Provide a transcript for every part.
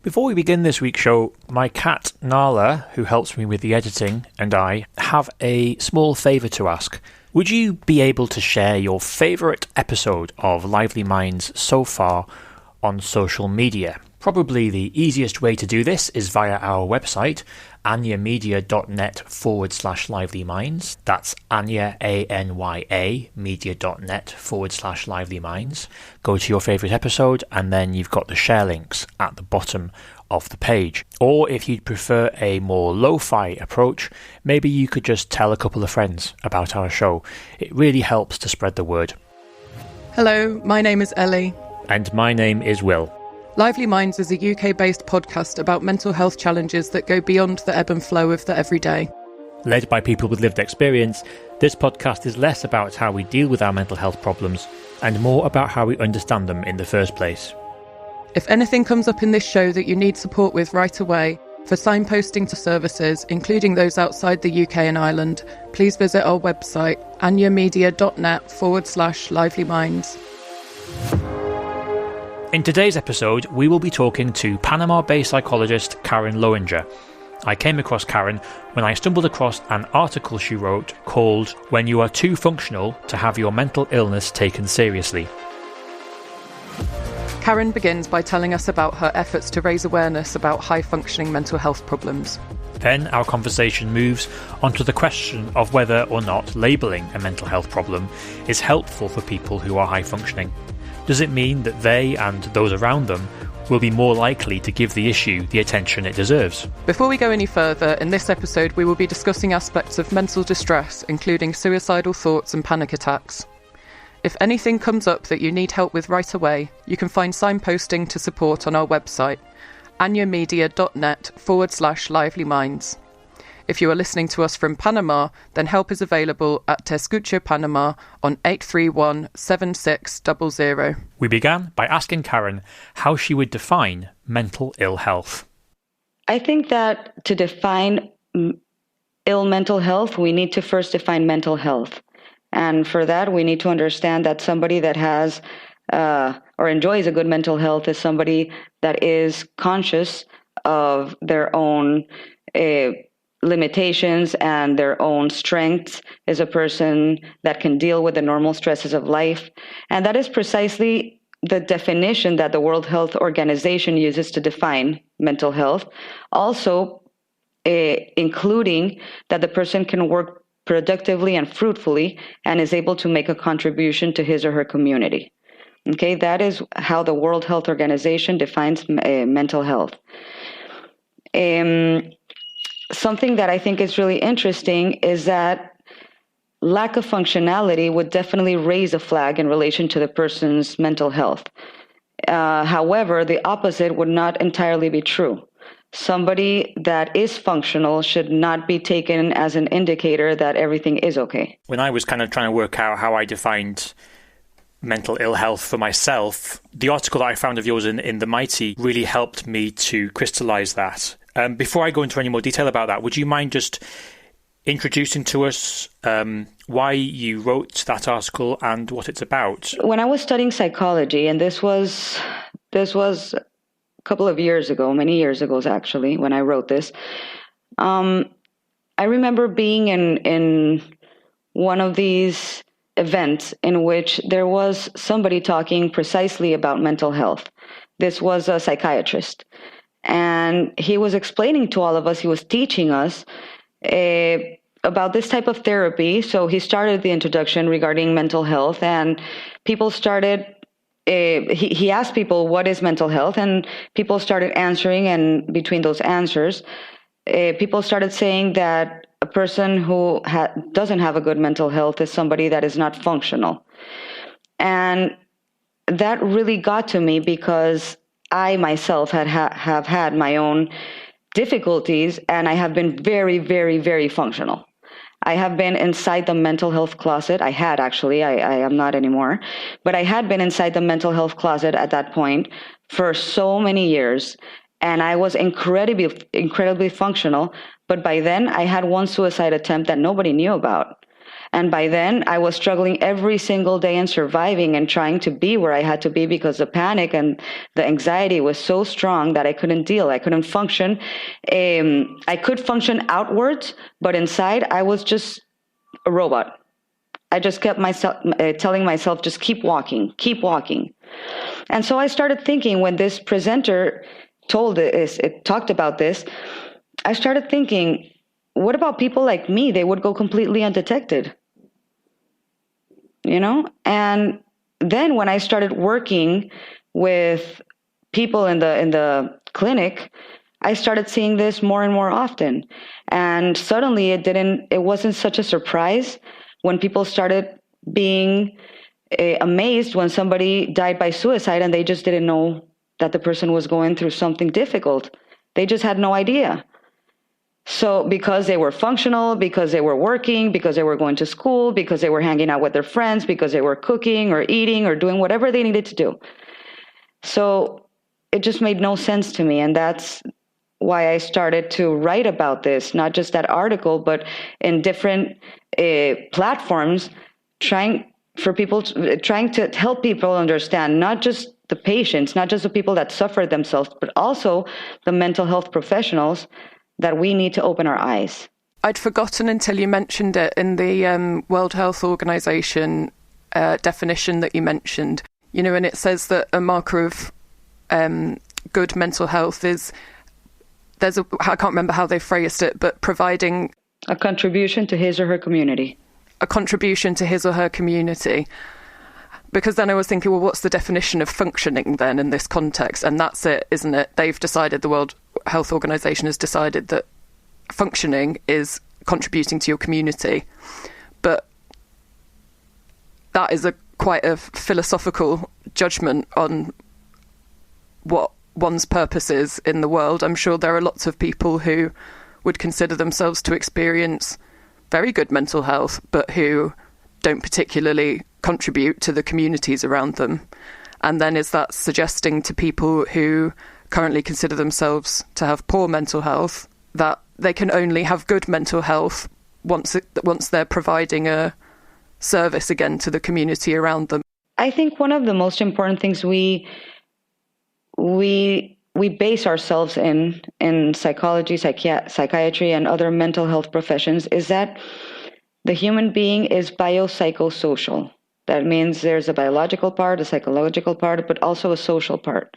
Before we begin this week's show, my cat Nala, who helps me with the editing, and I have a small favour to ask. Would you be able to share your favourite episode of Lively Minds so far on social media? Probably the easiest way to do this is via our website, anyamedia.net/livelyminds. That's Anya, A-N-Y-A, media.net/livelyminds. Go to your favourite episode and then you've got the share links at the bottom of the page. Or if you'd prefer a more lo-fi approach, maybe you could just tell a couple of friends about our show. It really helps to spread the word. Hello, my name is Ellie. And my name is Will. Lively Minds is a UK-based podcast about mental health challenges that go beyond the ebb and flow of the everyday. Led by people with lived experience, this podcast is less about how we deal with our mental health problems and more about how we understand them in the first place. If anything comes up in this show that you need support with right away, for signposting to services, including those outside the UK and Ireland, please visit our website, anyamedia.net/livelyminds. In today's episode, we will be talking to Panama-based psychologist Karen Lowinger. I came across Karen when I stumbled across an article she wrote called "When You Are Too Functional to Have Your Mental Illness Taken Seriously." Karen begins by telling us about her efforts to raise awareness about high-functioning mental health problems. Then our conversation moves onto the question of whether or not labelling a mental health problem is helpful for people who are high-functioning. Does it mean that they and those around them will be more likely to give the issue the attention it deserves? Before we go any further, in this episode we will be discussing aspects of mental distress, including suicidal thoughts and panic attacks. If anything comes up that you need help with right away, you can find signposting to support on our website, anyamedia.net/livelyminds. If you are listening to us from Panama, then help is available at Te Escucho Panama on 831-7600. We began by asking Karen how she would define mental ill health. I think that to define ill mental health, we need to first define mental health. And for that, we need to understand that somebody that has or enjoys a good mental health is somebody that is conscious of their own limitations and their own strengths, is a person that can deal with the normal stresses of life. And that is precisely the definition that the World Health Organization uses to define mental health. Also, including that the person can work productively and fruitfully and is able to make a contribution to his or her community. Okay, that is how the World Health Organization defines mental health. Something that I think is really interesting is that lack of functionality would definitely raise a flag in relation to the person's mental health. However, the opposite would not entirely be true. Somebody that is functional should not be taken as an indicator that everything is okay. When I was kind of trying to work out how I defined mental ill health for myself, the article that I found of yours in The Mighty really helped me to crystallize that. Before I go into any more detail about that, would you mind just introducing to us why you wrote that article and what it's about? When I was studying psychology, and this was a couple of years ago, many years ago actually, when I wrote this, I remember being in one of these events in which there was somebody talking precisely about mental health. This was a psychiatrist. And he was explaining to all of us, he was teaching us about this type of therapy. So he started the introduction regarding mental health, and people started, he asked people, what is mental health? And people started answering, and between those answers, people started saying that a person who doesn't have a good mental health is somebody that is not functional. And that really got to me because I myself have had my own difficulties, and I have been very, very, very functional. I have been inside the mental health closet. I had actually, I am not anymore, but I had been inside the mental health closet at that point for so many years, and I was incredibly functional. But by then, I had one suicide attempt that nobody knew about. And by then, I was struggling every single day and surviving and trying to be where I had to be because the panic and the anxiety was so strong that I couldn't deal. I couldn't function. I could function outwards, but inside, I was just a robot. I just kept telling myself, just keep walking, keep walking. And so I started thinking, when this presenter talked about this, I started thinking, what about people like me? They would go completely undetected. And then when I started working with people in the clinic, I started seeing this more and more often. And suddenly it wasn't such a surprise when people started being amazed when somebody died by suicide and they just didn't know that the person was going through something difficult. They just had no idea. So because they were functional, because they were working, because they were going to school, because they were hanging out with their friends, because they were cooking or eating or doing whatever they needed to do. So it just made no sense to me. And that's why I started to write about this, not just that article, but in different platforms, trying to help people understand, not just the patients, not just the people that suffer themselves, but also the mental health professionals, that we need to open our eyes. I'd forgotten until you mentioned it in the World Health Organization definition that you mentioned, and it says that a marker of good mental health is, I can't remember how they phrased it, but providing a contribution to his or her community. A contribution to his or her community. Because then I was thinking, well, what's the definition of functioning then in this context? And that's it, isn't it? They've decided, the World Health Organization has decided that functioning is contributing to your community. But that is quite a philosophical judgment on what one's purpose is in the world. I'm sure there are lots of people who would consider themselves to experience very good mental health, but who don't particularly contribute to the communities around them. And then is that suggesting to people who currently consider themselves to have poor mental health that they can only have good mental health once they're providing a service again to the community around them? I think one of the most important things we base ourselves in psychology, psychiatry, and other mental health professions is that the human being is biopsychosocial. That means there's a biological part, a psychological part, but also a social part.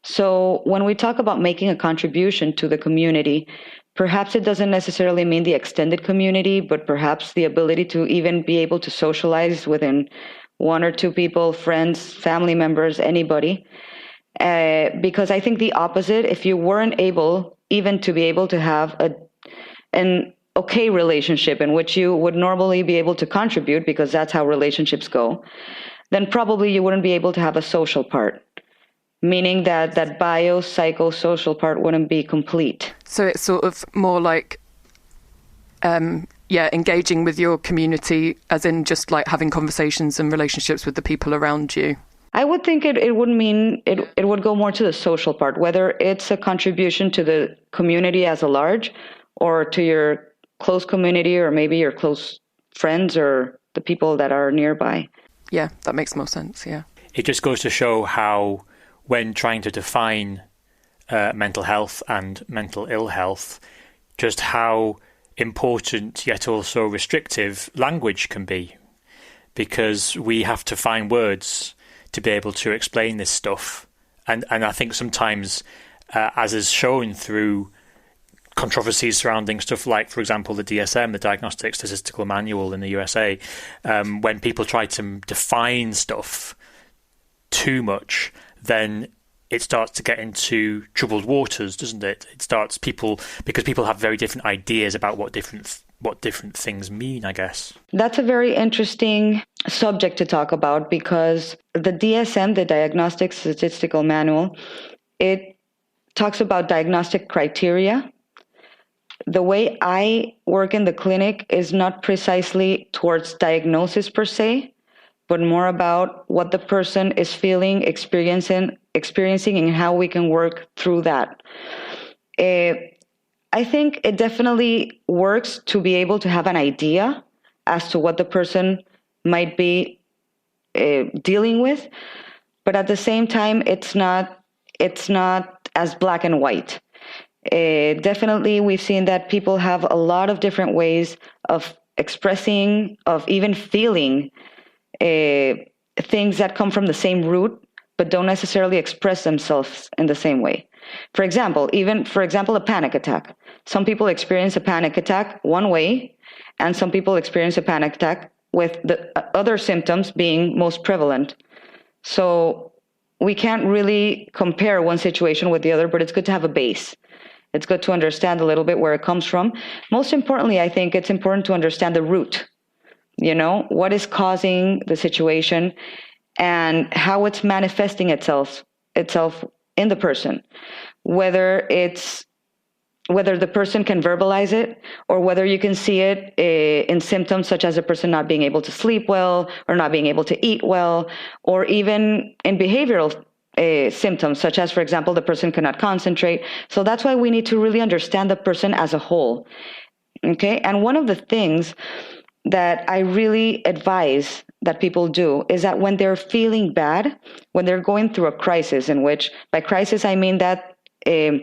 So when we talk about making a contribution to the community, perhaps it doesn't necessarily mean the extended community, but perhaps the ability to even be able to socialize within one or two people, friends, family members, anybody. Because I think the opposite, if you weren't able even to be able to have an okay relationship in which you would normally be able to contribute, because that's how relationships go, then probably you wouldn't be able to have a social part, meaning that biopsychosocial part wouldn't be complete. So it's sort of more like, engaging with your community, as in just like having conversations and relationships with the people around you. I would think it would mean it would go more to the social part, whether it's a contribution to the community as a large or to your close community or maybe your close friends or the people that are nearby. Yeah, that makes more sense, yeah. It just goes to show how, when trying to define mental health and mental ill health, just how important yet also restrictive language can be. Because we have to find words to be able to explain this stuff. And I think sometimes, as is shown through controversies surrounding stuff like, for example, the DSM, the Diagnostic Statistical Manual in the USA, when people try to define stuff too much, then it starts to get into troubled waters, doesn't it? It starts because people have very different ideas about what different things mean, I guess. That's a very interesting subject to talk about, because the DSM, the Diagnostic Statistical Manual, it talks about diagnostic criteria. The way I work in the clinic is not precisely towards diagnosis per se, but more about what the person is feeling, experiencing, and how we can work through that. I think it definitely works to be able to have an idea as to what the person might be dealing with. But at the same time, it's not as black and white. Definitely, we've seen that people have a lot of different ways of expressing, of even feeling things that come from the same root, but don't necessarily express themselves in the same way. For example, a panic attack. Some people experience a panic attack one way, and some people experience a panic attack with the other symptoms being most prevalent. So we can't really compare one situation with the other, but it's good to have a base. It's good to understand a little bit where it comes from. Most importantly, I think it's important to understand the root. What is causing the situation and how it's manifesting itself in the person. Whether the person can verbalize it, or whether you can see it in symptoms such as a person not being able to sleep well, or not being able to eat well, or even in behavioral symptoms, such as, for example, the person cannot concentrate. So that's why we need to really understand the person as a whole. Okay? And one of the things that I really advise that people do is that when they're feeling bad, when they're going through a crisis, in which, by crisis, I mean that they're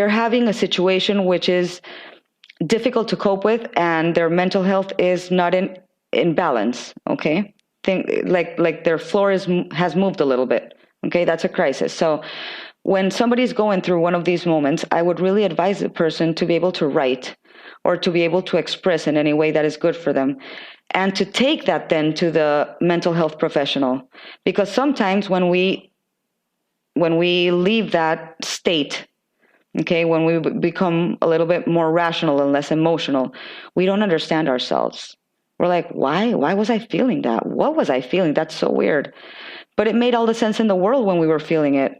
having a situation which is difficult to cope with, and their mental health is not in balance. Okay, think like their floor has moved a little bit. Okay, that's a crisis. So when somebody's going through one of these moments, I would really advise the person to be able to write, or to be able to express in any way that is good for them, and to take that then to the mental health professional. Because sometimes when we leave that state, okay, when we become a little bit more rational and less emotional, we don't understand ourselves. We're like, why was I feeling that? What was I feeling? That's so weird. But it made all the sense in the world when we were feeling it.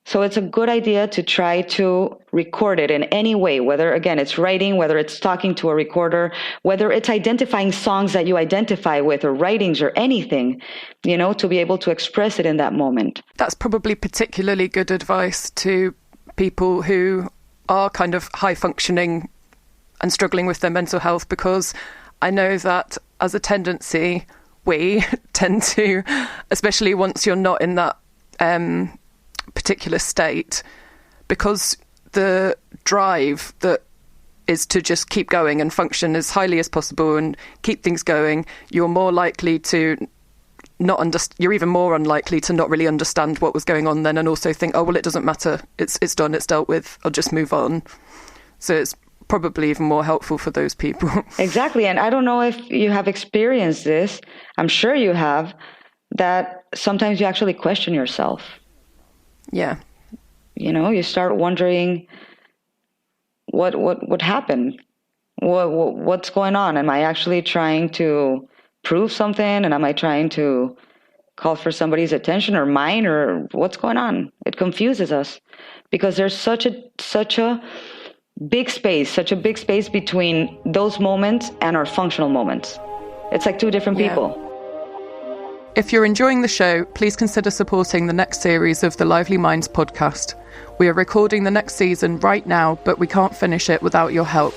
So it's a good idea to try to record it in any way, whether, again, it's writing, whether it's talking to a recorder, whether it's identifying songs that you identify with, or writings, or anything, to be able to express it in that moment. That's probably particularly good advice to people who are kind of high functioning and struggling with their mental health, because I know that as a tendency, we tend to, especially once you're not in that particular state, because the drive that is to just keep going and function as highly as possible and keep things going, you're more likely to you're even more unlikely to not really understand what was going on then, and also think, oh well, it doesn't matter, it's done, it's dealt with, I'll just move on. So it's probably even more helpful for those people. Exactly. And I don't know if you have experienced this, I'm sure you have, that sometimes you actually question yourself. Yeah. You start wondering what happened? What's going on? Am I actually trying to prove something? And am I trying to call for somebody's attention, or mine, or what's going on? It confuses us because there's such a big space between those moments and our functional moments. It's like two different people. If you're enjoying the show, please consider supporting the next series of the Lively Minds podcast. We are recording the next season right now, but we can't finish it without your help.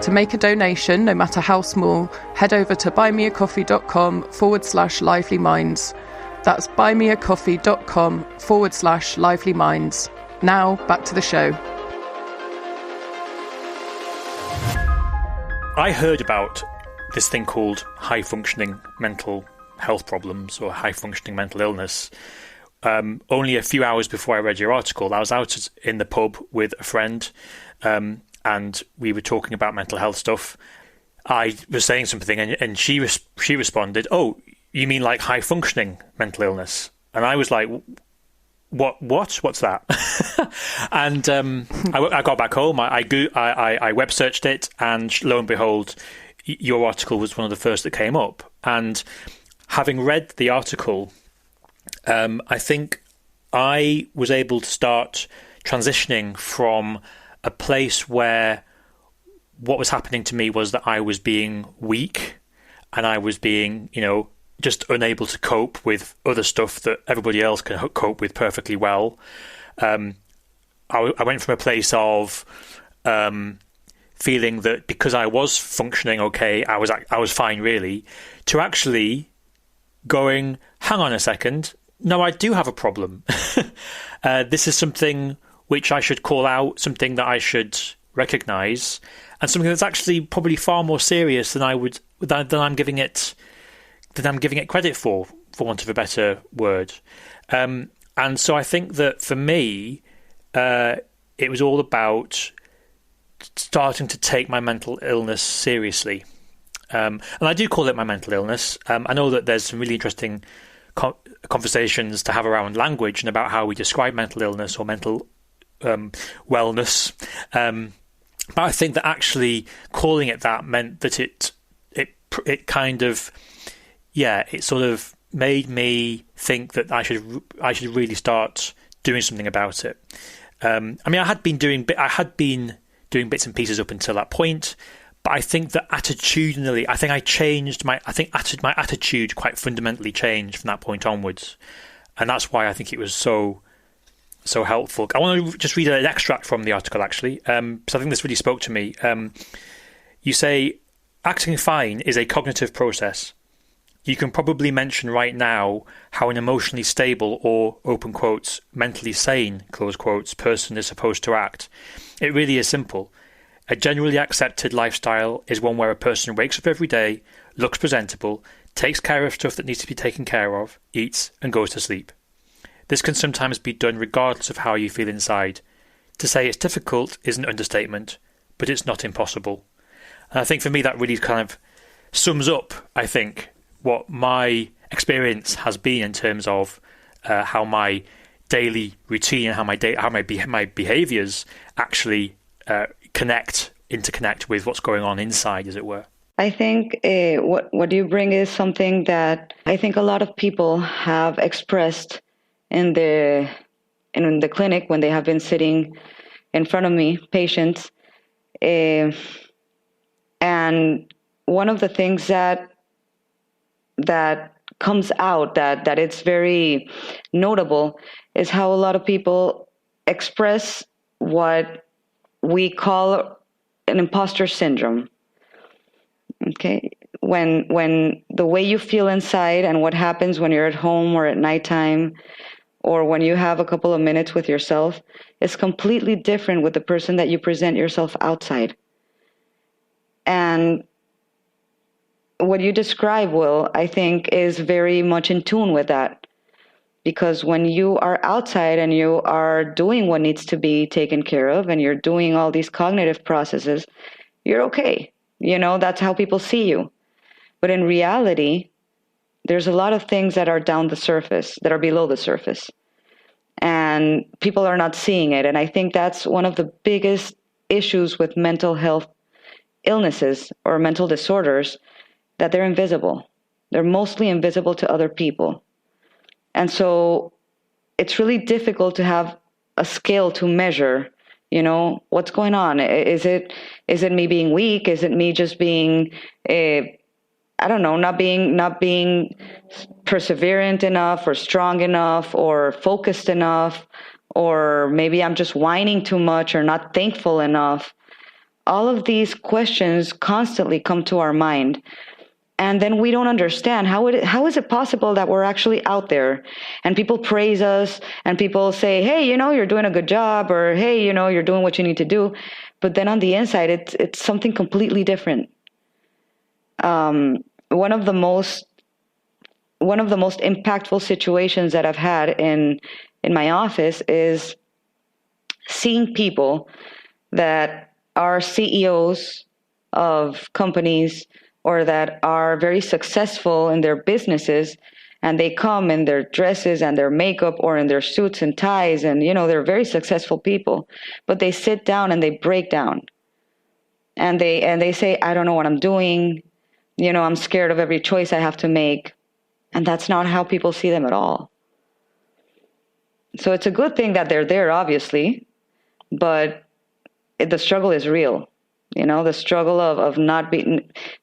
To make a donation, no matter how small, head over to buymeacoffee.com/livelyminds. That's buymeacoffee.com/livelyminds. Now, back to the show. I heard about this thing called high-functioning mental health problems, or high-functioning mental illness, only a few hours before I read your article. I was out in the pub with a friend, and we were talking about mental health stuff. I was saying something, and she responded, "Oh, you mean like high-functioning mental illness?" And I was like, What's that? And I got back home. I web searched it, and lo and behold, your article was one of the first that came up. And having read the article, I think I was able to start transitioning from a place where what was happening to me was that I was being weak, and I was being, just unable to cope with other stuff that everybody else can cope with perfectly well. I went from a place of feeling that because I was functioning okay, I was fine really, to actually going, hang on a second, no, I do have a problem. This is something which I should call out, something that I should recognise, and something that's actually probably far more serious than I'm giving it credit for want of a better word. And so I think that for me, it was all about starting to take my mental illness seriously. And I do call it my mental illness. I know that there's some really interesting conversations to have around language and about how we describe mental illness or mental wellness. But I think that actually calling it that meant that it kind of, it sort of made me think that I should really start doing something about it. I mean, I had been doing bits and pieces up until that point, but I think that attitudinally, I think I changed my attitude quite fundamentally changed from that point onwards, and that's why I think it was so helpful. I want to just read an extract from the article actually, because I think this really spoke to me. You say, acting fine is a cognitive process. You can probably mention right now how an emotionally stable or, open quotes, mentally sane, close quotes, person is supposed to act. It really is simple. A generally accepted lifestyle is one where a person wakes up every day, looks presentable, takes care of stuff that needs to be taken care of, eats, and goes to sleep. This can sometimes be done regardless of how you feel inside. To say it's difficult is an understatement, but it's not impossible. And I think for me that really kind of sums up, I think, what my experience has been in terms of how my daily routine and how my behaviours actually interconnect with what's going on inside, as it were. I think what you bring is something that I think a lot of people have expressed in the clinic when they have been sitting in front of me, patients. And one of the things that comes out that it's very notable is how a lot of people express what we call an imposter syndrome. Okay, when the way you feel inside and what happens when you're at home or at nighttime or when you have a couple of minutes with yourself is completely different with the person that you present yourself outside. And what you describe, Will, I think is very much in tune with that. Because when you are outside and you are doing what needs to be taken care of and you're doing all these cognitive processes, you're okay. You know, that's how people see you. But in reality, there's a lot of things that are down the surface, that are below the surface. And people are not seeing it. And I think that's one of the biggest issues with mental health illnesses or mental disorders, that they're invisible. They're mostly invisible to other people. And so it's really difficult to have a scale to measure, you know, what's going on. Is it me being weak? Is it me just being, not being perseverant enough or strong enough or focused enough, or maybe I'm just whining too much or not thankful enough. All of these questions constantly come to our mind. And then we don't understand how is it possible that we're actually out there and people praise us and people say, hey, you know, you're doing a good job, or hey, you know, you're doing what you need to do. But then on the inside, it's something completely different. One of the most impactful situations that I've had in my office is seeing people that are CEOs of companies or that are very successful in their businesses, and they come in their dresses and their makeup or in their suits and ties, and, you know, they're very successful people, but they sit down and they break down. And they say, I don't know what I'm doing. You know, I'm scared of every choice I have to make. And that's not how people see them at all. So it's a good thing that they're there, obviously, but the struggle is real. You know, the struggle of not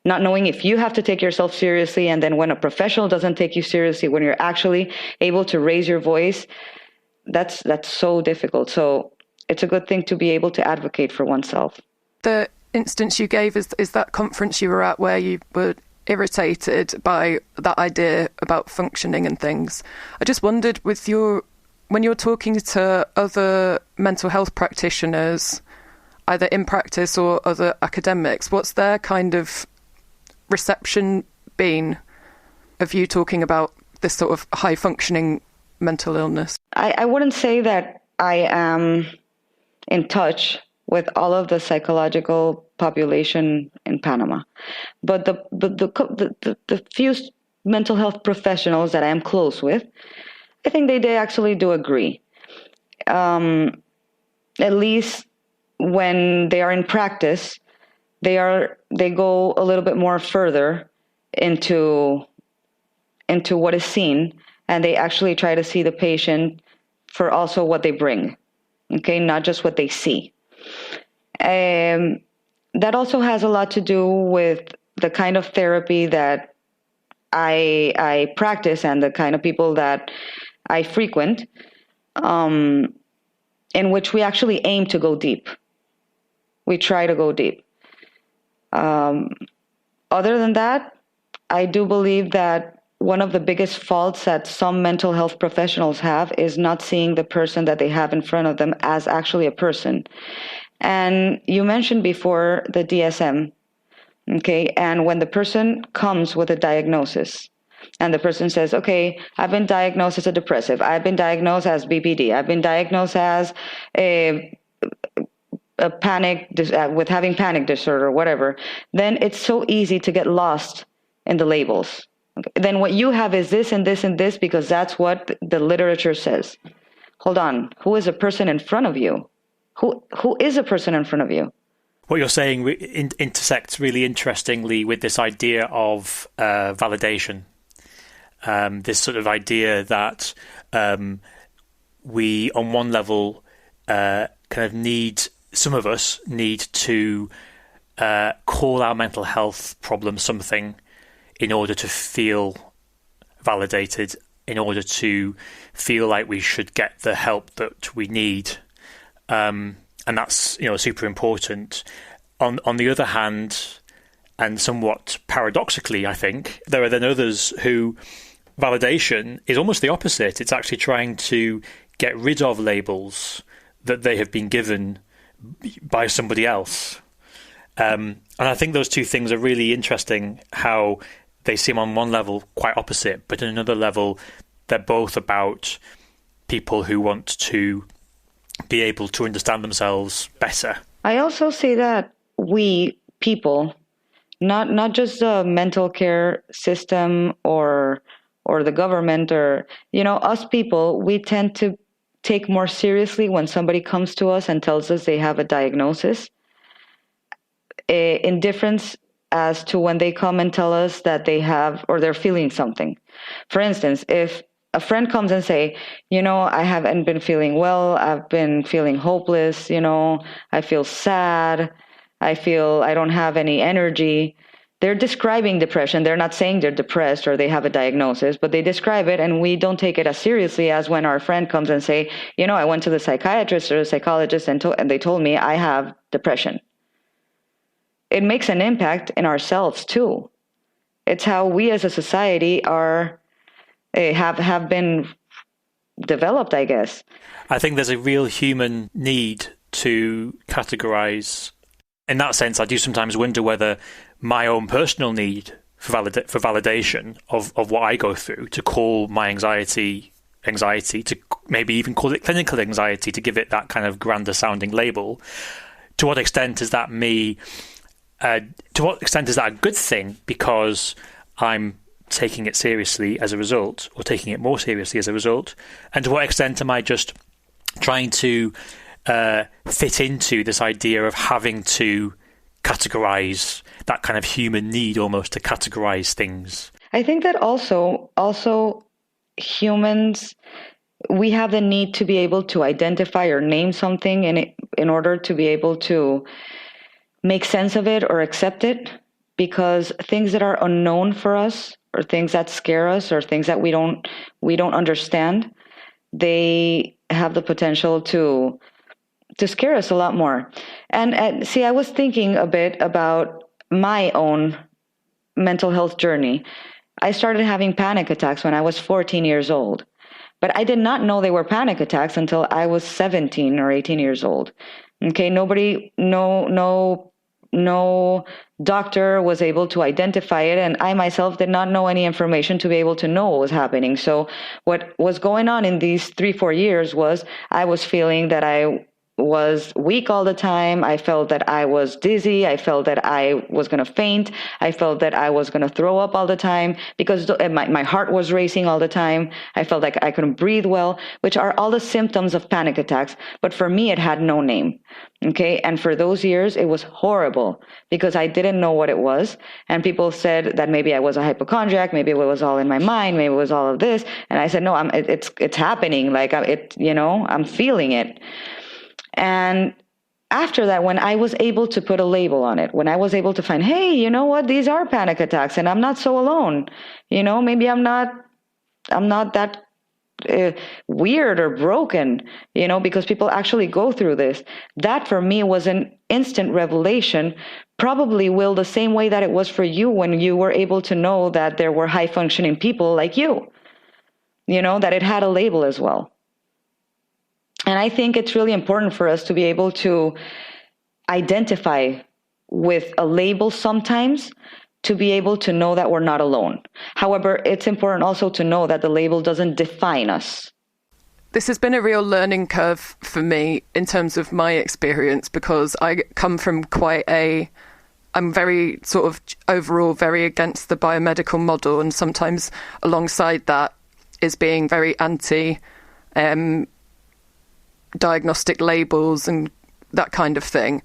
knowing if you have to take yourself seriously, and then when a professional doesn't take you seriously, when you're actually able to raise your voice, that's so difficult. So it's a good thing to be able to advocate for oneself. The instance you gave is that conference you were at where you were irritated by that idea about functioning and things. I just wondered, when you're talking to other mental health practitioners, either in practice or other academics, what's their kind of reception been of you talking about this sort of high-functioning mental illness? I wouldn't say that I am in touch with all of the psychological population in Panama, but the few mental health professionals that I am close with, I think they actually do agree. At least when they are in practice, they go a little bit more further into what is seen, and they actually try to see the patient for also what they bring, okay, not just what they see. That also has a lot to do with the kind of therapy that I practice and the kind of people that I frequent, in which we actually aim to go deep. We try to go deep. Other than that, I do believe that one of the biggest faults that some mental health professionals have is not seeing the person that they have in front of them as actually a person. And you mentioned before the DSM, okay? And when the person comes with a diagnosis and the person says, okay, I've been diagnosed as a depressive, I've been diagnosed as BPD, I've been diagnosed as a panic, with having panic disorder, whatever, then it's so easy to get lost in the labels. Then what you have is this and this and this because that's what the literature says. Hold on, who is a person in front of you? Who is a person in front of you? What you're saying intersects really interestingly with this idea of validation. This sort of idea that we, on one level, some of us need to call our mental health problem something in order to feel validated, in order to feel like we should get the help that we need. And that's, super important. On the other hand, and somewhat paradoxically, I think, there are then others who validation is almost the opposite. It's actually trying to get rid of labels that they have been given by somebody else. And I think those two things are really interesting, how they seem on one level quite opposite, but on another level, they're both about people who want to be able to understand themselves better. I also say that we people, not just the mental care system or the government or, us people, we tend to take more seriously when somebody comes to us and tells us they have a diagnosis. In difference as to when they come and tell us that they have or they're feeling something. For instance, if a friend comes and say, I haven't been feeling well, I've been feeling hopeless, I feel sad, I feel I don't have any energy. They're describing depression. They're not saying they're depressed or they have a diagnosis, but they describe it, and we don't take it as seriously as when our friend comes and say, I went to the psychiatrist or the psychologist and they told me I have depression. It makes an impact in ourselves too. It's how we as a society have been developed, I guess. I think there's a real human need to categorize. In that sense, I do sometimes wonder whether my own personal need for validation of what I go through, to call my anxiety, to maybe even call it clinical anxiety, to give it that kind of grander sounding label, to what extent is that to what extent is that a good thing because I'm taking it seriously as a result, or taking it more seriously as a result? And to what extent am I just trying to fit into this idea of having to categorize, that kind of human need almost to categorize things? I think that also humans, we have the need to be able to identify or name something in order to be able to make sense of it or accept it, because things that are unknown for us or things that scare us or things that we don't understand, they have the potential to scare us a lot more. And see, I was thinking a bit about my own mental health journey. I started having panic attacks when I was 14 years old, but I did not know they were panic attacks until I was 17 or 18 years old. Okay, no doctor was able to identify it, and I myself did not know any information to be able to know what was happening. So what was going on in these 3-4 years was I was feeling that I was weak all the time. I felt that I was dizzy. I felt that I was going to faint. I felt that I was going to throw up all the time because my heart was racing all the time. I felt like I couldn't breathe well, which are all the symptoms of panic attacks. But for me, it had no name. Okay. And for those years, it was horrible because I didn't know what it was. And people said that maybe I was a hypochondriac. Maybe it was all in my mind. Maybe it was all of this. And I said, no, it's happening. Like I'm feeling it. And after that, when I was able to put a label on it, when I was able to find, hey, you know what, these are panic attacks and I'm not so alone. Maybe I'm not that weird or broken, because people actually go through this. That for me was an instant revelation, probably, Will, the same way that it was for you when you were able to know that there were high functioning people like you, that it had a label as well. And I think it's really important for us to be able to identify with a label sometimes to be able to know that we're not alone. However, it's important also to know that the label doesn't define us. This has been a real learning curve for me in terms of my experience, because I come from I'm very sort of overall very against the biomedical model, and sometimes alongside that is being very anti diagnostic labels and that kind of thing.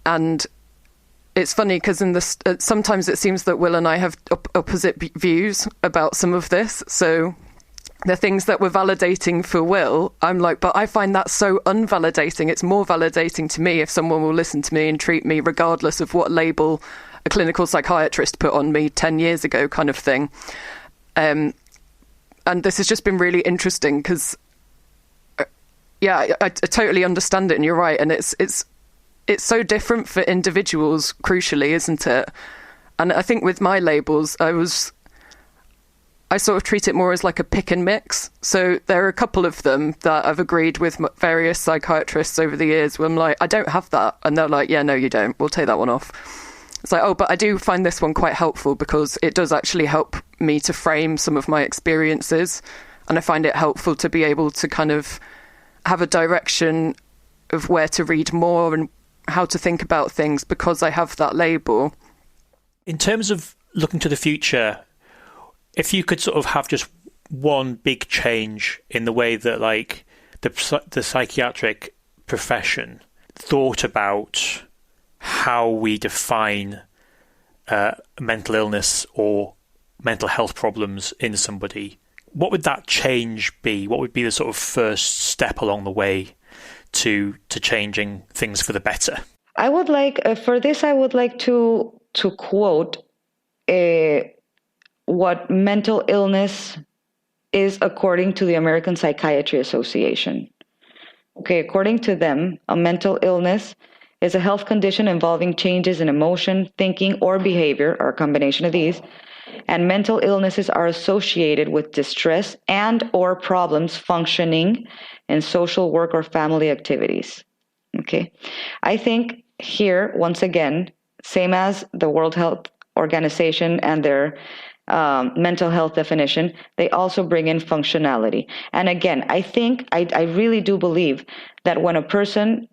And it's funny because sometimes it seems that Will and I have opposite views about some of this. So the things that were validating for Will, I'm like, but I find that so unvalidating. It's more validating to me if someone will listen to me and treat me regardless of what label a clinical psychiatrist put on me 10 years ago, kind of thing. And this has just been really interesting because I totally understand it, and you're right. And it's so different for individuals, crucially, isn't it? And I think with my labels, I sort of treat it more as like a pick and mix. So there are a couple of them that I've agreed with various psychiatrists over the years where I'm like, I don't have that. And they're like, yeah, no, you don't. We'll take that one off. It's like, oh, but I do find this one quite helpful because it does actually help me to frame some of my experiences. And I find it helpful to be able to kind of have a direction of where to read more and how to think about things because I have that label. In terms of looking to the future, if you could sort of have just one big change in the way that like the psychiatric profession thought about how we define mental illness or mental health problems in somebody, what would that change be? What would be the sort of first step along the way to changing things for the better? I would like, for this, I would like to quote what mental illness is according to the American Psychiatry Association. Okay, according to them, a mental illness is a health condition involving changes in emotion, thinking, or behavior, or a combination of these, and mental illnesses are associated with distress and or problems functioning in social, work, or family activities. Okay, I think here, once again, same as the World Health Organization and their mental health definition, they also bring in functionality. And again, I really do believe that when a person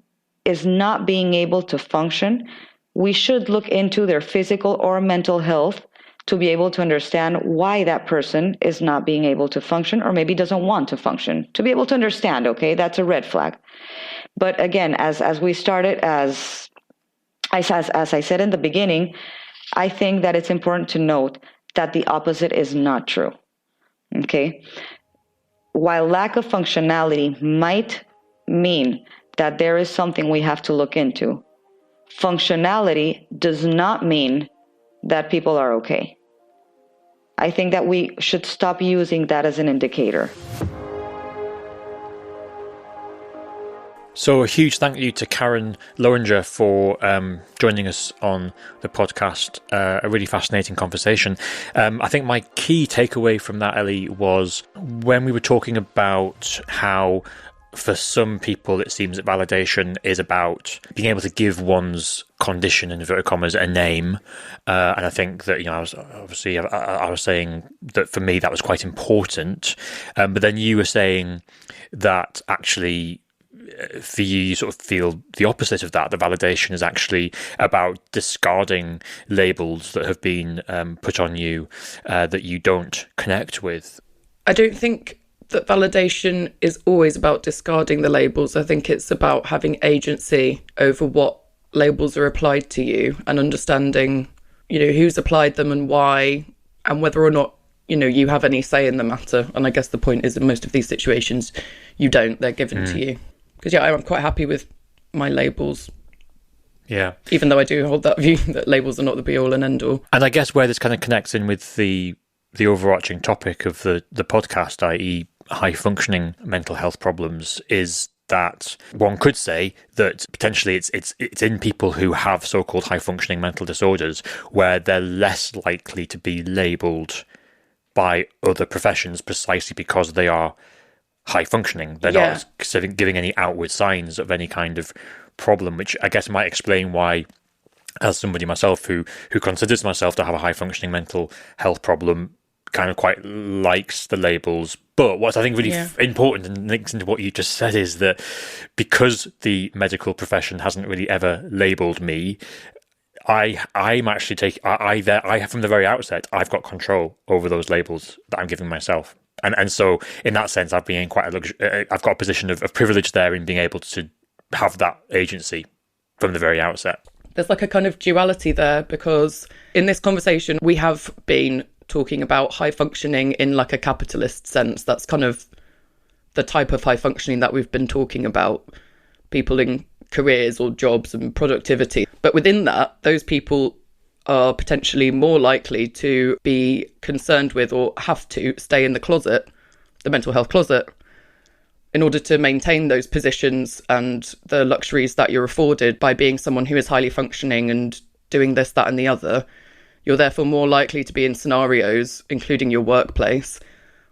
is not being able to function, we should look into their physical or mental health to be able to understand why that person is not being able to function or maybe doesn't want to function. To be able to understand, okay, that's a red flag. But again, as we started, as I said in the beginning, I think that it's important to note that the opposite is not true, okay? While lack of functionality might mean that there is something we have to look into, functionality does not mean that people are okay. I think that we should stop using that as an indicator. So a huge thank you to Karen Lowinger for joining us on the podcast. A really fascinating conversation. I think my key takeaway from that, Ellie, was when we were talking about how for some people it seems that validation is about being able to give one's condition, in inverted commas, a name. And I think that, I was saying that for me that was quite important. But then you were saying that actually for you sort of feel the opposite of that. The validation is actually about discarding labels that have been put on you that you don't connect with. I don't think that validation is always about discarding the labels. I think it's about having agency over what labels are applied to you and understanding, who's applied them and why, and whether or not, you have any say in the matter. And I guess the point is in most of these situations, you don't. They're given to you. Because, I'm quite happy with my labels. Yeah. Even though I do hold that view that labels are not the be-all and end-all. And I guess where this kind of connects in with the overarching topic of the podcast, i.e. high-functioning mental health problems, is that one could say that potentially it's in people who have so-called high-functioning mental disorders where they're less likely to be labelled by other professions precisely because they are high functioning. They're not giving any outward signs of any kind of problem, which I guess might explain why, as somebody myself who considers myself to have a high functioning mental health problem, kind of quite likes the labels. But what I think really important and links into what you just said is that because the medical profession hasn't really ever labelled me, I'm actually I from the very outset, I've got control over those labels that I'm giving myself. And so in that sense, I've been in quite I've got a position of privilege there in being able to have that agency from the very outset. There's like a kind of duality there, because in this conversation, we have been talking about high functioning in like a capitalist sense. That's kind of the type of high functioning that we've been talking about, people in careers or jobs and productivity. But within that, those people are potentially more likely to be concerned with or have to stay in the closet, the mental health closet, in order to maintain those positions and the luxuries that you're afforded by being someone who is highly functioning and doing this, that and the other. You're therefore more likely to be in scenarios, including your workplace,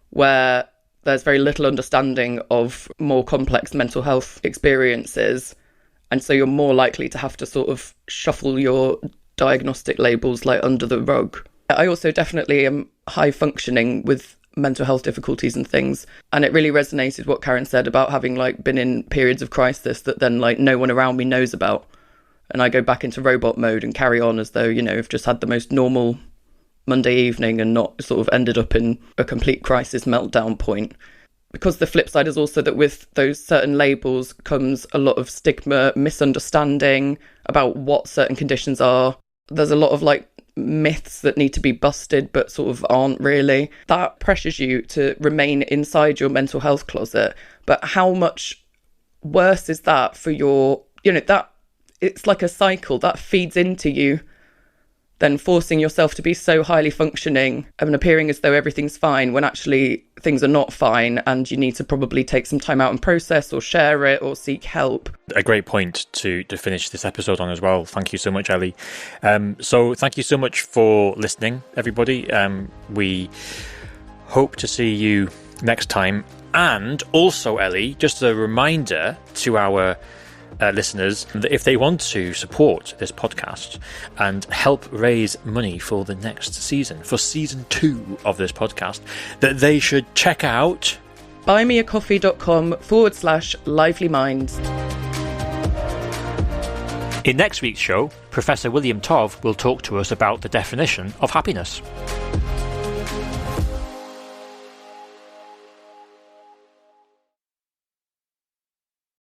where there's very little understanding of more complex mental health experiences. And so you're more likely to have to sort of shuffle your diagnostic labels like under the rug. I also definitely am high functioning with mental health difficulties and things, and it really resonated what Karen said about having like been in periods of crisis that then like no one around me knows about, and I go back into robot mode and carry on as though I've just had the most normal Monday evening and not sort of ended up in a complete crisis meltdown point. Because the flip side is also that with those certain labels comes a lot of stigma, misunderstanding about what certain conditions are. There's a lot of like myths that need to be busted but sort of aren't really. That pressures you to remain inside your mental health closet. But how much worse is that for your, that it's like a cycle that feeds into you, then forcing yourself to be so highly functioning and appearing as though everything's fine when actually things are not fine, and you need to probably take some time out and process or share it or seek help. A great point to finish this episode on as well. Thank you so much, Ellie. So thank you so much for listening, everybody. We hope to see you next time. And also, Ellie, just a reminder to our listeners that if they want to support this podcast and help raise money for the next season, for season 2 of this podcast, that they should check out buymeacoffee.com/livelyminds. In next week's show, Professor William Tov will talk to us about the definition of happiness.